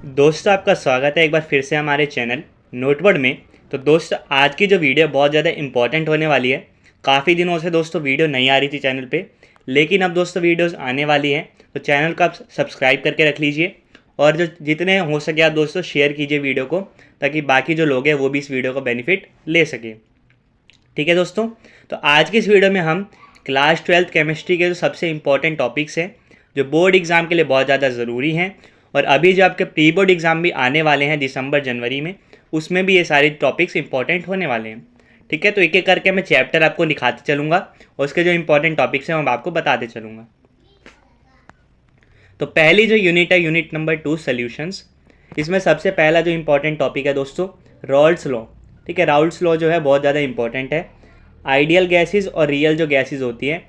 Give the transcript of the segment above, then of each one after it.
दोस्तों आपका स्वागत है एक बार फिर से हमारे चैनल नोटवर्ड में। तो दोस्तों आज की जो वीडियो बहुत ज़्यादा इंपॉर्टेंट होने वाली है। काफ़ी दिनों से दोस्तों वीडियो नहीं आ रही थी चैनल पे, लेकिन अब दोस्तों वीडियोस आने वाली हैं। तो चैनल को आप सब्सक्राइब करके रख लीजिए और जो जितने हो सके आप दोस्तों शेयर कीजिए वीडियो को, ताकि बाकी जो लोग हैं वो भी इस वीडियो का बेनिफिट ले सकें। ठीक है दोस्तों, तो आज की इस वीडियो में हम क्लास 12th केमिस्ट्री के जो सबसे इम्पॉर्टेंट टॉपिक्स हैं, जो बोर्ड एग्ज़ाम के लिए बहुत ज़्यादा ज़रूरी हैं, और अभी जो आपके प्री बोर्ड एग्ज़ाम भी आने वाले हैं दिसंबर जनवरी में, उसमें भी ये सारे टॉपिक्स इंपॉर्टेंट होने वाले हैं। ठीक है, तो एक एक करके मैं चैप्टर आपको दिखाते चलूँगा और उसके जो इंपॉर्टेंट टॉपिक्स हैं वो मैं आपको बताते चलूँगा। तो पहली जो यूनिट है, यूनिट नंबर 2 सॉल्यूशंस। इसमें सबसे पहला जो इंपॉर्टेंट टॉपिक है दोस्तों, राउल्ट्स लॉ। ठीक है, राउल्ट्स लॉ जो है बहुत ज़्यादा इंपॉर्टेंट है। आइडियल गैसेस और रियल जो गैसेस होती है,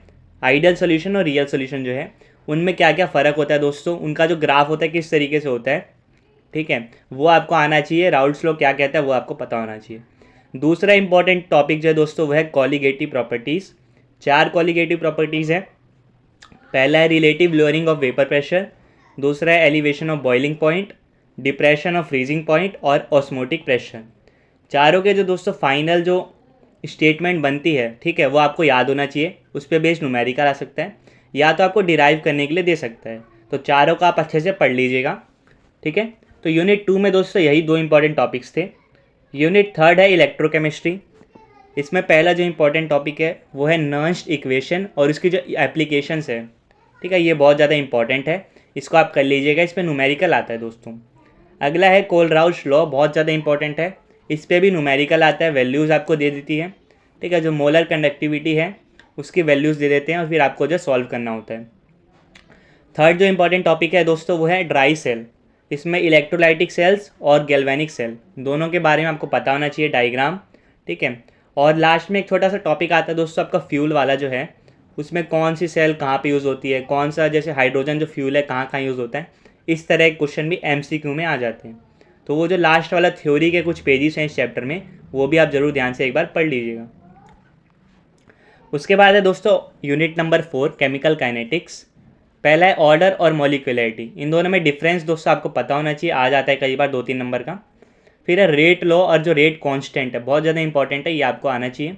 आइडियल सोल्यूशन और रियल सोल्यूशन जो है, उनमें क्या क्या फ़र्क होता है दोस्तों, उनका जो ग्राफ होता है किस तरीके से होता है, ठीक है, वो आपको आना चाहिए। राउल्ट्स लॉ क्या कहता है वो आपको पता होना चाहिए। दूसरा इंपॉर्टेंट टॉपिक जो है दोस्तों, वह है कॉलीगेटिव प्रॉपर्टीज़। 4 कॉलीगेटिव प्रॉपर्टीज़ हैं। पहला है relative lowering of vapour pressure, दूसरा है elevation of boiling point, depression of freezing point और ऑस्मोटिक प्रेशर। चारों के जो दोस्तों फाइनल जो स्टेटमेंट बनती है, ठीक है, वो आपको याद होना चाहिए। उस पर बेस्ड न्यूमेरिकल आ सकता है या तो आपको डिराइव करने के लिए दे सकता है। तो चारों का आप अच्छे से पढ़ लीजिएगा। ठीक है, तो यूनिट 2 में दोस्तों यही 2 इंपॉर्टेंट टॉपिक्स थे। यूनिट 3 है इलेक्ट्रोकेमिस्ट्री। इसमें पहला जो इंपॉर्टेंट टॉपिक है वो है नर्न्स्ट इक्वेशन और इसकी जो एप्लीकेशंस है। ठीक है, ये बहुत ज़्यादा इंपॉर्टेंट है, इसको आप कर लीजिएगा, इस पर न्यूमेरिकल आता है दोस्तों। अगला है कोलराउश लॉ, बहुत ज़्यादा इंपॉर्टेंट है, इस पर भी न्यूमेरिकल आता है, वैल्यूज़ आपको दे देती है। ठीक है, जो मोलर कंडक्टिविटी है उसकी वैल्यूज़ दे देते हैं और फिर आपको जो सॉल्व करना होता है। थर्ड जो इंपॉर्टेंट टॉपिक है दोस्तों वो है ड्राई सेल। इसमें इलेक्ट्रोलाइटिक सेल्स और गैल्वेनिक सेल दोनों के बारे में आपको पता होना चाहिए, डायग्राम। ठीक है, और लास्ट में एक छोटा सा टॉपिक आता है दोस्तों आपका फ्यूल वाला जो है, उसमें कौन सी सेल कहाँ पे यूज़ होती है, कौन सा जैसे हाइड्रोजन जो फ्यूल है कहाँ कहाँ यूज़ होता है। इस तरह के क्वेश्चन भी MCQ में आ जाते हैं। तो वो जो लास्ट वाला थ्योरी के कुछ पेजेस हैं इस चैप्टर में, वो भी आप ज़रूर ध्यान से एक बार पढ़ लीजिएगा। उसके बाद है दोस्तों यूनिट नंबर 4 केमिकल काइनेटिक्स। पहला है ऑर्डर और मॉलिक्यूलरिटी। इन दोनों में डिफरेंस दोस्तों आपको पता होना चाहिए, आ जाता है कई बार 2-3 नंबर का। फिर है रेट लॉ और जो रेट कांस्टेंट है, बहुत ज़्यादा इंपॉर्टेंट है, ये आपको आना चाहिए।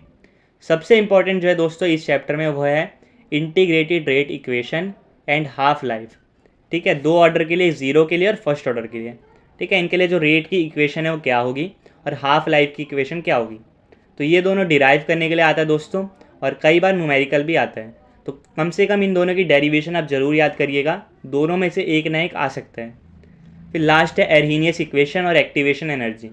सबसे इंपॉर्टेंट जो है दोस्तों इस चैप्टर में वो है integrated rate equation and half life. ठीक है, 2 ऑर्डर के लिए, 0 के लिए और फर्स्ट ऑर्डर के लिए। ठीक है, इनके लिए जो रेट की इक्वेशन है वो क्या होगी और हाफ लाइफ की इक्वेशन क्या होगी। तो ये दोनों डिराइव करने के लिए आता है दोस्तों, और कई बार न्यूमेरिकल भी आता है। तो कम से कम इन दोनों की डेरिवेशन आप ज़रूर याद करिएगा, दोनों में से एक ना एक आ सकता है। फिर लास्ट है एर्हीनियस इक्वेशन और एक्टिवेशन एनर्जी।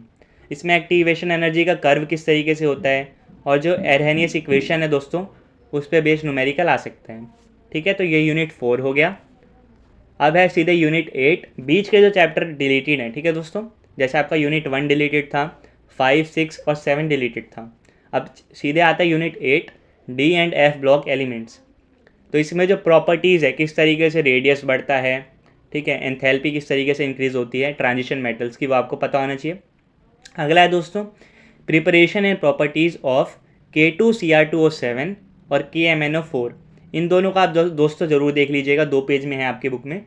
इसमें एक्टिवेशन एनर्जी का कर्व किस तरीके से होता है और जो एर्हीनियस इक्वेशन है दोस्तों उस पर बेस्ड न्यूमेरिकल आ सकता है। ठीक है, तो ये यूनिट 4 हो गया। अब है सीधे यूनिट 8। बीच के जो चैप्टर डिलीटेड हैं, ठीक है दोस्तों, जैसे आपका यूनिट 1 डिलीटेड था, 5, 6 और 7 डिलीटेड था। अब सीधे आता है unit 8 D and F block elements. तो इसमें जो प्रॉपर्टीज़ है, किस तरीके से रेडियस बढ़ता है, ठीक है, एंथैल्पी किस तरीके से इंक्रीज़ होती है ट्रांजिशन मेटल्स की, वो आपको पता होना चाहिए। अगला है दोस्तों preparation and properties of K2Cr2O7 और KMnO4। इन दोनों का आप दोस्तों ज़रूर देख लीजिएगा, 2 पेज में है आपकी बुक में।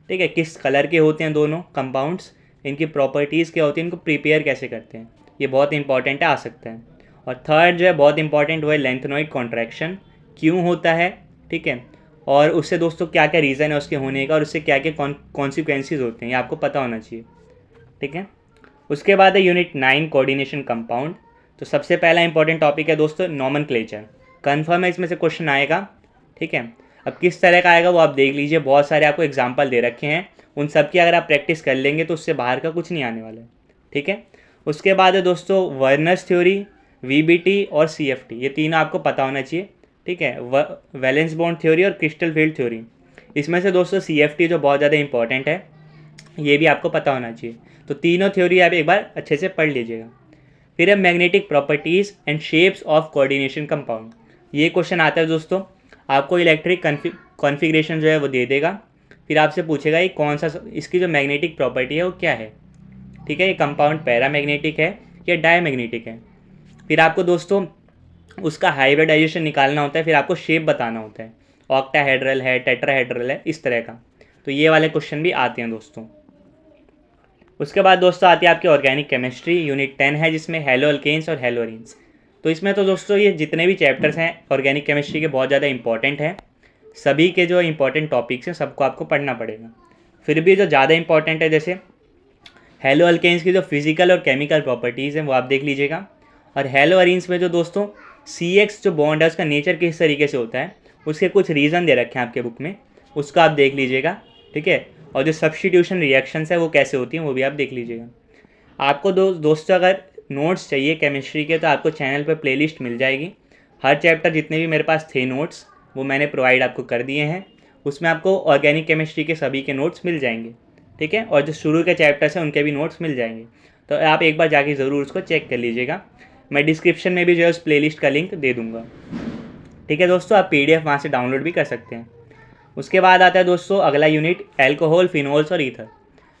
ठीक है, किस कलर के होते हैं दोनों कंपाउंड्स, इनकी प्रॉपर्टीज़ क्या होती है, इनको प्रिपेयर कैसे करते हैं, ये बहुत इंपॉर्टेंट है, आ सकता है। और थर्ड जो है बहुत इंपॉर्टेंट, वो है लेंथेनॉइड कॉन्ट्रैक्शन, क्यों होता है, ठीक है, और उससे दोस्तों क्या क्या रीज़न है उसके होने का और उससे क्या क्या कॉन्सिक्वेंसेज होते हैं, ये आपको पता होना चाहिए। ठीक है, उसके बाद है यूनिट 9 कोऑर्डिनेशन कंपाउंड। तो सबसे पहला इंपॉर्टेंट टॉपिक है दोस्तों नॉमेनक्लेचर। कन्फर्म है इसमें से क्वेश्चन आएगा। ठीक है, अब किस तरह का आएगा वो आप देख लीजिए, बहुत सारे आपको एग्जाम्पल दे रखे हैं, उन सब की अगर आप प्रैक्टिस कर लेंगे तो उससे बाहर का कुछ नहीं आने वाला है। ठीक है, उसके बाद है दोस्तों वर्नर्स थ्योरी, VBT और CFT, ये तीनों आपको पता होना चाहिए। ठीक है, वैलेंस बॉन्ड थ्योरी और क्रिस्टल फील्ड थ्योरी। इसमें से दोस्तों CFT जो बहुत ज़्यादा इंपॉर्टेंट है, ये भी आपको पता होना चाहिए। तो तीनों थ्योरी आप एक बार अच्छे से पढ़ लीजिएगा। फिर है magnetic properties and shapes of coordination compound. ये क्वेश्चन आता है दोस्तों, आपको इलेक्ट्रिक कॉन्फ़िगरेशन जो है वो दे देगा, फिर आपसे पूछेगा ये कौन सा, इसकी जो मैग्नेटिक प्रॉपर्टी है वो क्या है। ठीक है, ये कंपाउंड पैरामैग्नेटिक है या डायमैग्नेटिक है। फिर आपको दोस्तों उसका हाइब्रिडाइजेशन निकालना होता है, फिर आपको शेप बताना होता है, ऑक्टाहेड्रल है, टेट्राहेड्रल है, इस तरह का। तो ये वाले क्वेश्चन भी आते हैं दोस्तों। उसके बाद दोस्तों आती है आपकी ऑर्गेनिक केमिस्ट्री, यूनिट 10 है जिसमें हेलो अल्केन्स और हेलोरिन्स। तो इसमें तो दोस्तों ये जितने भी चैप्टर्स हैं ऑर्गेनिक केमिस्ट्री के बहुत ज़्यादा इंपॉर्टेंट हैं। सभी के जो इंपॉर्टेंट टॉपिक्स हैं सबको आपको पढ़ना पड़ेगा। फिर भी जो ज़्यादा इंपॉर्टेंट है जैसे हेलो अल्केन्स की जो फिजिकल और केमिकल प्रॉपर्टीज़ हैं वो आप देख लीजिएगा। और हेलो अरीन्स में जो दोस्तों CX जो बॉन्ड है उसका नेचर किस तरीके से होता है, उसके कुछ रीज़न दे रखे हैं आपके बुक में, उसका आप देख लीजिएगा। ठीक है, और जो सब्स्टिट्यूशन रिएक्शंस है वो कैसे होती हैं वो भी आप देख लीजिएगा। आपको दोस्तों अगर नोट्स चाहिए केमिस्ट्री के तो आपको चैनल पर प्लेलिस्ट मिल जाएगी। हर चैप्टर जितने भी मेरे पास थे नोट्स वो मैंने प्रोवाइड आपको कर दिए हैं। उसमें आपको ऑर्गेनिक केमिस्ट्री के सभी के नोट्स मिल जाएंगे। ठीक है, और जो शुरू के चैप्टर्स हैं उनके भी नोट्स मिल जाएंगे। तो आप एक बार जाके ज़रूर उसको चेक कर लीजिएगा। मैं डिस्क्रिप्शन में भी जो है उस प्लेलिस्ट का लिंक दे दूँगा। ठीक है दोस्तों, आप PDF वहाँ से डाउनलोड भी कर सकते हैं। उसके बाद आता है दोस्तों अगला यूनिट एल्कोहल, फिनोल्स और ईथर।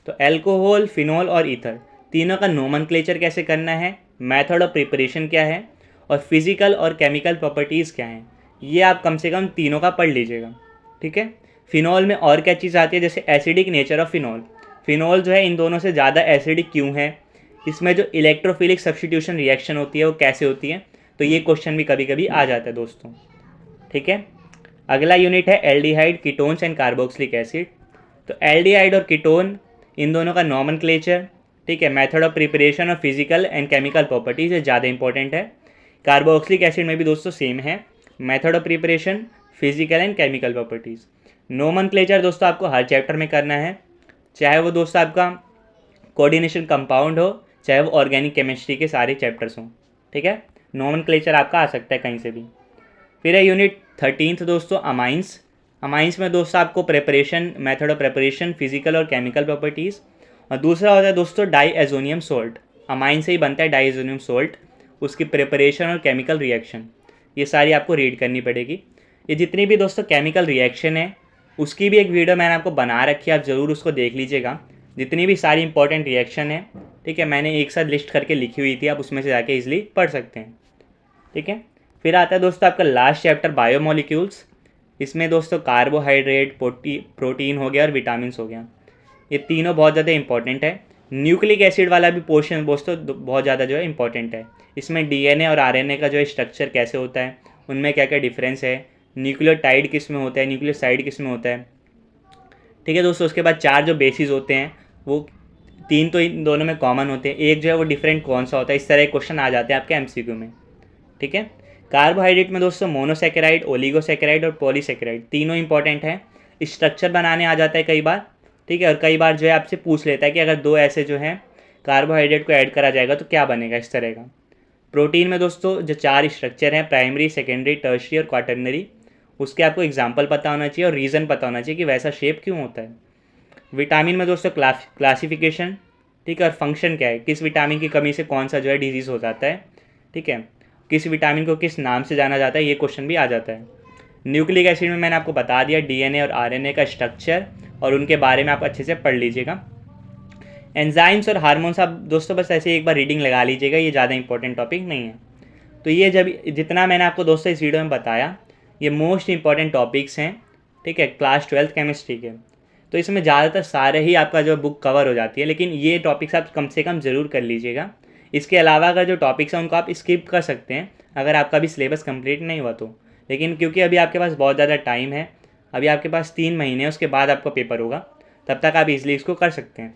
तो एल्कोहल, फिनोल और ईथर तीनों का नोमेनक्लेचर कैसे करना है, मेथड ऑफ प्रिपरेशन क्या है, और फिजिकल और केमिकल प्रॉपर्टीज़ क्या हैं, ये आप कम से कम तीनों का पढ़ लीजिएगा। ठीक है, फिनोल में और क्या चीज़ आती है जैसे acidic nature of phenol. Phenol जो है इन दोनों से ज़्यादा एसिडिक क्यों है, इसमें जो इलेक्ट्रोफिलिक सब्स्टिट्यूशन रिएक्शन होती है वो कैसे होती है, तो ये क्वेश्चन भी कभी कभी आ जाता है दोस्तों। ठीक है, अगला यूनिट है aldehyde, ketones and carboxylic acid. तो एल्डिहाइड और कीटोन इन दोनों का नॉमेनक्लेचर, ठीक है, मेथड ऑफ प्रिपरेशन और फिजिकल एंड केमिकल प्रॉपर्टीज़ ये ज़्यादा इंपॉर्टेंट है। कार्बोक्सिलिक एसिड में भी दोस्तों सेम है, method of preparation, physical and chemical properties. Nomenclature दोस्तों आपको हर चैप्टर में करना है, चाहे वो दोस्तों आपका कोऑर्डिनेशन कंपाउंड हो, चाहे वो ऑर्गेनिक केमिस्ट्री के सारे चैप्टर्स हों। ठीक है, नोमेनक्लेचर आपका आ सकता है कहीं से भी। फिर है यूनिट 13 दोस्तों अमाइंस। अमाइंस में दोस्तों आपको preparation, method of preparation, physical और केमिकल प्रॉपर्टीज़। और दूसरा होता है दोस्तों डाईएजोनियम सोल्ट। अमाइन से ही बनता है डाईएजोनियम सोल्ट, उसकी प्रिपरेशन और केमिकल रिएक्शन, ये सारी आपको रीड करनी पड़ेगी। ये जितनी भी दोस्तों केमिकल रिएक्शन है उसकी भी एक वीडियो मैंने आपको बना रखी है, आप ज़रूर उसको देख लीजिएगा। जितनी भी सारी इंपॉर्टेंट रिएक्शन है, ठीक है, मैंने एक साथ लिस्ट करके लिखी हुई थी, आप उसमें से जाके इजीली पढ़ सकते हैं। ठीक है, फिर आता है दोस्तों आपका लास्ट चैप्टर बायोमोलिक्यूल्स। इसमें दोस्तों कार्बोहाइड्रेट, प्रोटीन हो गया और विटामिन्स हो गया, ये तीनों बहुत ज़्यादा इंपॉर्टेंट है। न्यूक्लिक एसिड वाला भी पोर्शन दोस्तों बहुत ज़्यादा जो है इंपॉर्टेंट है। इसमें DNA और RNA का जो है स्ट्रक्चर कैसे होता है, उनमें क्या क्या डिफरेंस है, न्यूक्लियोटाइड किस में होता है, न्यूक्लियोसाइड किस में होता है। ठीक है दोस्तों, उसके बाद 4 जो बेसिस होते हैं वो 3 तो इन दोनों में कॉमन होते हैं, एक जो है वो डिफरेंट कौन सा होता है, इस तरह के क्वेश्चन आ जाते हैं आपके MCQ में। ठीक है, कार्बोहाइड्रेट में दोस्तों मोनोसेकेराइड, ओलिगोसेकेराइड और पॉलीसेकेराइड तीनों इंपॉर्टेंट हैं। स्ट्रक्चर बनाने आ जाता है कई बार। ठीक है, और कई बार जो है आपसे पूछ लेता है कि अगर 2 ऐसे जो हैं कार्बोहाइड्रेट को ऐड करा जाएगा तो क्या बनेगा, इस तरह का। प्रोटीन में दोस्तों जो 4 स्ट्रक्चर हैं, प्राइमरी, सेकेंडरी, टर्शियरी और क्वाटर्नरी, उसके आपको एग्जाम्पल पता होना चाहिए और रीज़न पता होना चाहिए कि वैसा शेप क्यों होता है। विटामिन में दोस्तों क्लासिफिकेशन, ठीक है, और फंक्शन क्या है, किस विटामिन की कमी से कौन सा जो है डिजीज़ हो जाता है। ठीक है, किस विटामिन को किस नाम से जाना जाता है, ये क्वेश्चन भी आ जाता है। न्यूक्लिक एसिड में मैंने आपको बता दिया DNA और RNA का स्ट्रक्चर और उनके बारे में आप अच्छे से पढ़ लीजिएगा। एंजाइम्स और हार्मोन्स आप दोस्तों बस ऐसे एक बार रीडिंग लगा लीजिएगा, ये ज़्यादा इंपॉर्टेंट टॉपिक नहीं है। तो ये जितना मैंने आपको दोस्तों इस वीडियो में बताया ये मोस्ट इंपॉर्टेंट टॉपिक्स हैं। ठीक है, क्लास 12th केमिस्ट्री के। तो इसमें ज़्यादातर सारे ही आपका जो बुक कवर हो जाती है, लेकिन ये टॉपिक्स आप कम से कम ज़रूर कर लीजिएगा। इसके अलावा अगर जो टॉपिक्स हैं उनको आप स्किप कर सकते हैं अगर आपका भी सिलेबस कंप्लीट नहीं हुआ तो। लेकिन क्योंकि अभी आपके पास बहुत ज़्यादा टाइम है, अभी आपके पास 3 महीने, उसके बाद आपका पेपर होगा, तब तक आप इजीली इसको कर सकते हैं।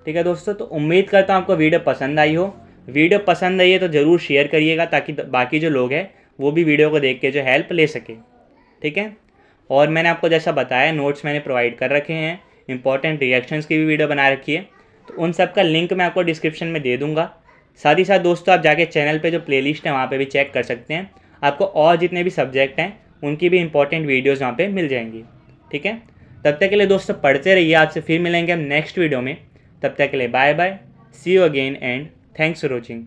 ठीक है दोस्तों, तो उम्मीद करता हूँ आपको वीडियो पसंद आई हो। वीडियो पसंद आई है तो ज़रूर शेयर करिएगा ताकि बाकी जो लोग हैं वो भी वीडियो को देख के जो हेल्प ले सके। ठीक है, और मैंने आपको जैसा बताया नोट्स मैंने प्रोवाइड कर रखे हैं, इंपॉर्टेंट रिएक्शंस की भी वीडियो बना रखी है, तो उन सब का लिंक मैं आपको डिस्क्रिप्शन में दे दूँगा। साथ ही साथ दोस्तों आप जाके चैनल पे जो प्लेलिस्ट है वहाँ पे भी चेक कर सकते हैं, आपको और जितने भी सब्जेक्ट हैं उनकी भी इंपॉर्टेंट वीडियोज़ वहाँ पे मिल जाएंगी। ठीक है, तब तक के लिए दोस्तों पढ़ते रहिए, आपसे फिर मिलेंगे हम नेक्स्ट वीडियो में। तब तक के लिए bye bye, see you again and thanks for watching.